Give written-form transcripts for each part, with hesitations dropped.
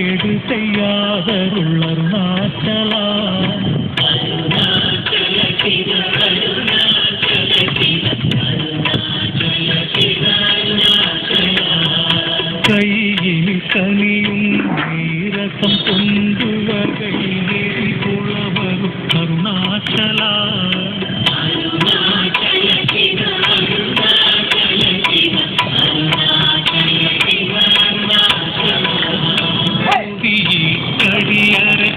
கேடு செய்யாதருள் அருணாச்சலா கையில் கனியும் நீரசம் கொண்டு வகை புலவரும் அருணாச்சலா கடியறை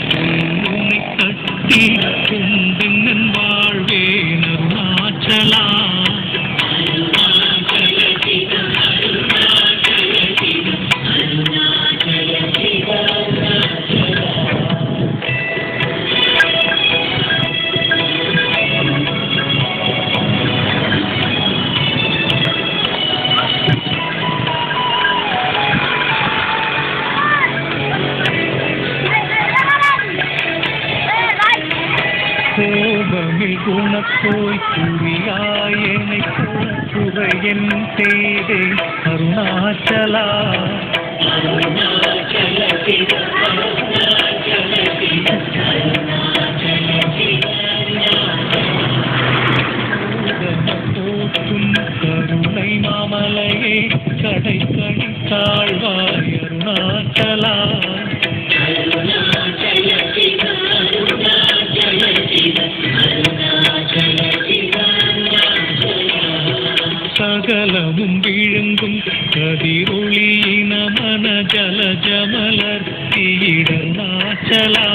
உன்னை கட்டி கொண்டெங்கன் வாழ்வேன் அருணாச்சலா கோபமில் குணத்தோய் குறியாயனை குறையன் செய்தே அருணாச்சலா போற்றும் கருணை மாமலையே கடைக்கணி தாழ்வாய் அருணாச்சலா சகலமும் விழுங்கும் கதிரொளியின மன ஜல ஜமலர் தீடனாச்சலா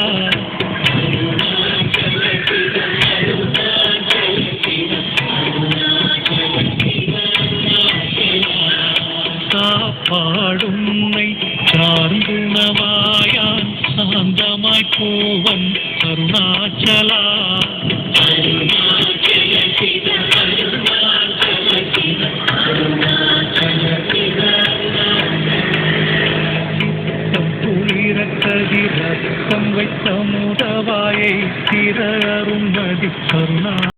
காப்பாடுன்னை சார்ந்துணவாயான் சாந்தமாய் போவன் அருணாச்சலா கதிரத்தம் வைத்த முதவாயை திற அருண்மதி கருணா